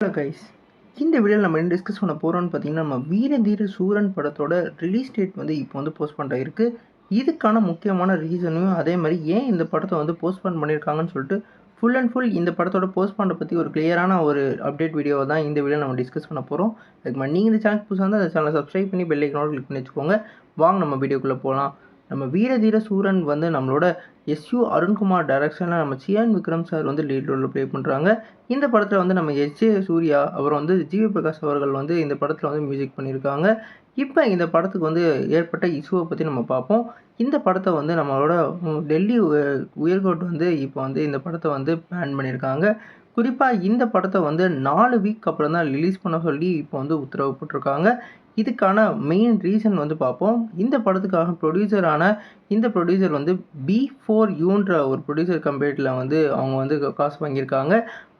Hello guys, இந்த வீடியோவில் நம்ம என்ன டிஸ்கஸ் பண்ண போகிறோம்னு பார்த்தீங்கன்னா, நம்ம வீர தீர சூரன் படத்தோட ரிலீஸ் டேட் வந்து இப்போ வந்து போஸ்ட்போன் ஆகிருக்கு. இதுக்கான முக்கியமான ரீசனையும் அதே மாதிரி ஏன் இந்த படத்தை வந்து போஸ்ட்போன் பண்ணியிருக்காங்கன்னு சொல்லிட்டு ஃபுல் அண்ட் ஃபுல் இந்த படத்தோட போஸ்ட்போனை பற்றி ஒரு கிளியரான ஒரு அப்டேட் வீடியோவை தான் இந்த வீடியோ நம்ம டிஸ்கஸ் பண்ண போகிறோம். அதுக்கு மாதிரி நீங்கள் இந்த சேனல் புதுசாக இருந்தால் அந்த சேனலை சப்ஸ்கிரைப் பண்ணி பெல் ஐக்கனோட கிளிக் பண்ணி வச்சுக்கோங்க. வாங்க நம்ம வீடியோக்குள்ளே போகலாம். நம்ம வீர தீர சூரன் வந்து நம்மளோட எஸ்யூ அருண்குமார் டைரக்ஷனில் நம்ம சியான் விக்ரம் சார் வந்து லீட் ரோலில் ப்ளே பண்ணுறாங்க. இந்த படத்தில் வந்து நம்ம எஸ்.ஜே. சூர்யா அப்புறம் வந்து ஜிவி பிரகாஷ் அவர்கள் வந்து இந்த படத்தில் வந்து மியூசிக் பண்ணியிருக்காங்க. இப்போ இந்த படத்துக்கு வந்து ஏற்பட்ட இஷ்யூவை பற்றி நம்ம பார்ப்போம். இந்த படத்தை வந்து நம்மளோட டெல்லி உயர்கோர்ட் வந்து இப்போ வந்து இந்த படத்தை வந்து பேன் பண்ணியிருக்காங்க. குறிப்பாக இந்த படத்தை வந்து 4 வீக் அப்புறம் தான் ரிலீஸ் பண்ண சொல்லி இப்போ வந்து உத்தரவு போட்டிருக்காங்க. இதுக்கான மெயின் ரீசன் வந்து பார்ப்போம். இந்த படத்துக்காக இந்த ப்ரொடியூசர் வந்து B4Uன்ற ஒரு ப்ரொடியூசர் கம்பெனியில் வந்து அவங்க வந்து காசு வாங்கியிருக்காங்க.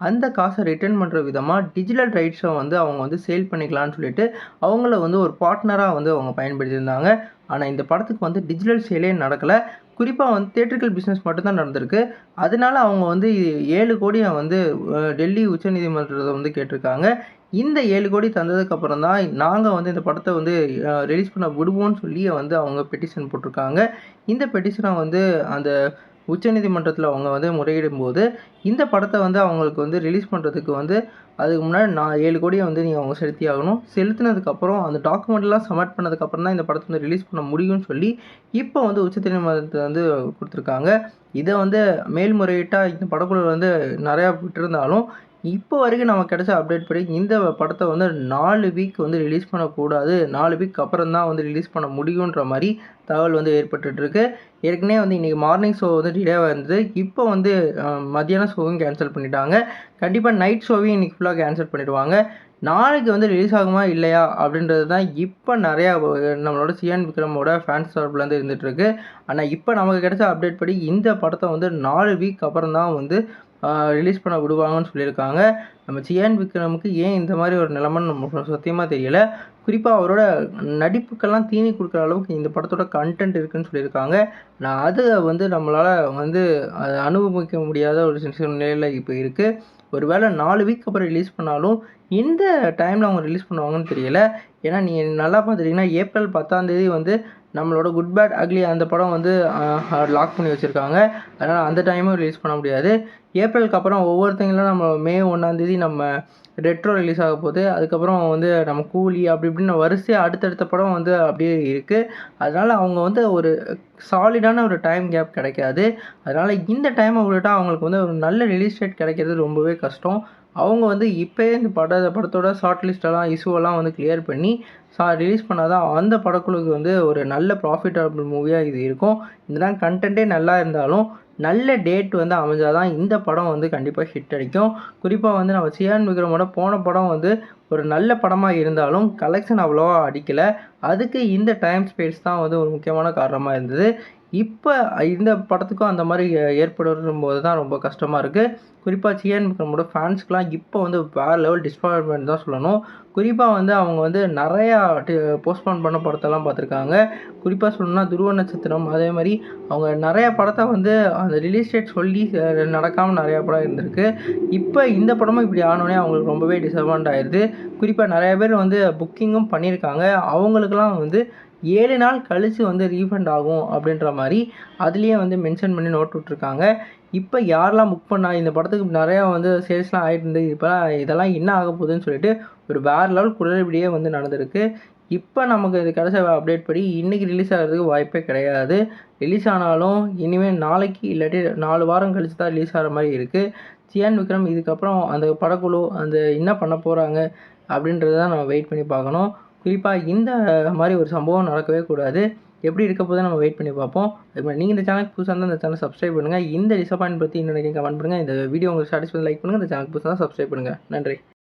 அந்த காசை ரிட்டர்ன் பண்ணுற விதமாக டிஜிட்டல் ரைட்ஸை வந்து அவங்க வந்து சேல் பண்ணிக்கலான்னு சொல்லிட்டு அவங்கள வந்து ஒரு பார்ட்னராக வந்து அவங்க பயன்படுத்தியிருந்தாங்க. ஆனால் இந்த படத்துக்கு வந்து டிஜிட்டல் சேலே நடக்கலை. குறிப்பாக வந்து தியேட்ரிக்கல் பிஸ்னஸ் மட்டும்தான் நடந்திருக்கு. அதனால அவங்க வந்து 7 கோடியை வந்து டெல்லி உச்சநீதிமன்றத்தை வந்து கேட்டிருக்காங்க. இந்த 7 கோடி தந்ததுக்கப்புறம் தான் நாங்கள் வந்து இந்த படத்தை வந்து ரிலீஸ் பண்ண விடுவோம்னு சொல்லி வந்து அவங்க பெட்டிஷன் போட்டிருக்காங்க. இந்த பெட்டிஷனை வந்து அந்த உச்சநீதிமன்றத்தில் அவங்க வந்து முறையிடும்போது இந்த படத்தை வந்து அவங்களுக்கு வந்து ரிலீஸ் பண்ணுறதுக்கு வந்து அதுக்கு முன்னாடி 7 கோடியை வந்து நீங்கள் அவங்க செலுத்தி ஆகணும். செலுத்தினதுக்கப்புறம் அந்த டாக்குமெண்ட்லாம் சப்மிட் பண்ணதுக்கப்புறம் தான் இந்த படத்தை வந்து ரிலீஸ் பண்ண முடியும்னு சொல்லி இப்போ வந்து உச்சநீதிமன்றத்தை வந்து கொடுத்துருக்காங்க. இதை வந்து மேல்முறையீட்டாக இந்த படக்குழு வந்து நிறையா விட்டுருந்தாலும் இப்போ வரைக்கும் நமக்கு கிடைச்ச அப்டேட் படி இந்த படத்தை வந்து 4 வீக் வந்து ரிலீஸ் பண்ணக்கூடாது, 4 வீக் அப்புறம் தான் வந்து ரிலீஸ் பண்ண முடியுன்ற மாதிரி தகவல் வந்து ஏற்பட்டுருக்கு. ஏற்கனவே வந்து இன்றைக்கி மார்னிங் ஷோ வந்து டிலேவாக இருந்தது. இப்போ வந்து மத்தியான ஷோவும் கேன்சல் பண்ணிட்டாங்க. கண்டிப்பாக நைட் ஷோவையும் இன்றைக்கி ஃபுல்லாக கேன்சல் பண்ணிடுவாங்க. நாளைக்கு வந்து ரிலீஸ் ஆகுமா இல்லையா அப்படின்றது தான் இப்போ நிறையா நம்மளோட சியான் விக்ரமோட ஃபேன்ஸ் சார்பிலேருந்து இருந்துகிட்ருக்கு. ஆனால் இப்போ நமக்கு கிடைச்ச அப்டேட் படி இந்த படத்தை வந்து 4 வீக் அப்புறம் தான் வந்து ரிலீஸ் பண்ண விடுவாங்கன்னு சொல்லியிருக்காங்க. நம்ம சியான் விக்ரமுக்கு ஏன் இந்த மாதிரி ஒரு நிலைமைன்னு நமக்கு சத்தியமாக தெரியல. குறிப்பாக அவரோட நடிப்புக்கெல்லாம் தீனி கொடுக்குற அளவுக்கு இந்த படத்தோட கண்டென்ட் இருக்குதுன்னு சொல்லியிருக்காங்க. நான் அதை வந்து நம்மளால் வந்து அதை அனுபவிக்க முடியாத ஒரு நிலையில் இப்போ இருக்குது. ஒரு வேளை 4 வீக் அப்புறம் ரிலீஸ் பண்ணாலும் எந்த டைமில் அவங்க ரிலீஸ் பண்ணுவாங்கன்னு தெரியல. ஏன்னா நீங்கள் நல்லா பார்த்துட்டிங்கன்னா ஏப்ரல் 10ஆம் தேதி வந்து நம்மளோட குட் பேட் அக்லி அந்த படம் வந்து லாக் பண்ணி வச்சுருக்காங்க. அதனால் அந்த டைமும் ரிலீஸ் பண்ண முடியாது. ஏப்ரலுக்கு அப்புறம் ஒவ்வொருத்தங்களும் நம்ம மே 1ஆம் தேதி நம்ம ரெட்ரோ ரிலீஸ் ஆக போகுது. அதுக்கப்புறம் வந்து நம்ம கூலி அப்படி இப்படின்னு வரிசையாக அடுத்தடுத்த படம் வந்து அப்படியே இருக்குது. அதனால் அவங்க வந்து ஒரு சாலிடான ஒரு டைம் கேப் கிடைக்காது. அதனால் இந்த டைமை விட்டுட்டால் அவங்களுக்கு வந்து ஒரு நல்ல ரிலீஸ் டேட் கிடைக்கிறது ரொம்பவே கஷ்டம். அவங்க வந்து இப்போயே இந்த படத்தோட ஷார்ட் லிஸ்ட்டெல்லாம் இஷ்யூவெல்லாம் வந்து கிளியர் பண்ணி ரிலீஸ் பண்ணால் தான் அந்த படக்குழுக்கு வந்து ஒரு நல்ல ப்ராஃபிட்டபிள் மூவியாக இது இருக்கும். இதுதான் கண்டென்ட்டே நல்லா இருந்தாலும் நல்ல டேட் வந்து அமைஞ்சால் தான் இந்த படம் வந்து கண்டிப்பாக ஹிட் அடிக்கும். குறிப்பாக வந்து நம்ம சியான் விக்ரமோட போன படம் வந்து ஒரு நல்ல படமாக இருந்தாலும் கலெக்ஷன் அவ்வளோவா அடிக்கலை. அதுக்கு இந்த டைம் ஸ்பேஸ் தான் வந்து ஒரு முக்கியமான காரணமாக இருந்தது. இப்போ இந்த படத்துக்கும் அந்த மாதிரி ஏற்படும் போது தான் ரொம்ப கஷ்டமாக இருக்குது. குறிப்பாக சியான் விக்ரமோட ஃபேன்ஸ்க்கெலாம் இப்போ வந்து வேறு லெவல் டிஸப்பாயின்ட்மெண்ட் தான் சொல்லணும். குறிப்பாக வந்து அவங்க வந்து நிறையா போஸ்ட்போன் பண்ண படத்தெல்லாம் பார்த்துருக்காங்க. குறிப்பாக சொல்லணும்னா துருவ நட்சத்திரம், அதே மாதிரி அவங்க நிறையா படத்தை வந்து அந்த ரிலீஸ் டேட் சொல்லி நடக்காமல் நிறையா படம் இருந்திருக்கு. இப்போ இந்த படமும் இப்படி ஆனோடனே அவங்களுக்கு ரொம்பவே டிசப்பாயிண்ட் ஆயிடுது. குறிப்பாக நிறையா பேர் வந்து புக்கிங்கும் பண்ணியிருக்காங்க. அவங்களுக்கெல்லாம் வந்து 7 நாள் கழித்து வந்து ரீஃபண்ட் ஆகும் அப்படின்ற மாதிரி அதுலேயே வந்து மென்ஷன் பண்ணி நோட் விட்ருக்காங்க. இப்போ யாரெல்லாம் புக் பண்ணால் இந்த படத்துக்கு நிறையா வந்து சேல்ஸ்லாம் ஆகிட்டு இருந்து இப்போ இதெல்லாம் என்ன ஆக போகுதுன்னு சொல்லிட்டு ஒரு வேறு லெவல் குளறுபடியே வந்து நடந்திருக்கு. இப்போ நமக்கு இது கிடைச்ச அப்டேட் படி இன்றைக்கி ரிலீஸ் ஆகிறதுக்கு வாய்ப்பே கிடையாது. ரிலீஸ் ஆனாலும் இனிமேல் நாளைக்கு இல்லாட்டி 4 வாரம் கழித்து தான் ரிலீஸ் ஆகிற மாதிரி இருக்குது. சியான் விக்ரம் இதுக்கப்புறம் அந்த படக்குழு அந்த என்ன பண்ண போகிறாங்க அப்படின்றத தான் நம்ம வெயிட் பண்ணி பார்க்கணும். குறிப்பாக இந்த மாதிரி ஒரு சம்பவம் நடக்கவே கூடாது. எப்படி இருக்க போதும் நம்ம வெயிட் பண்ணி பார்ப்போம். அதுமாதிரி நீங்கள் இந்த சேனலுக்கு புதுசாக இருந்தால் இந்த சேனல் சப்ஸ்கிரைப் பண்ணுங்கள். இந்த டிசப்பாயின்ட் பற்றி இன்னும் கமெண்ட் பண்ணுங்கள். இந்த வீடியோ உங்களுக்கு சாட்டிஸ்ஃபை லைக் பண்ணுங்கள். இந்த சேனலுக்கு புதுசாக சப்ஸ்கிரைப் பண்ணுங்கள். நன்றி.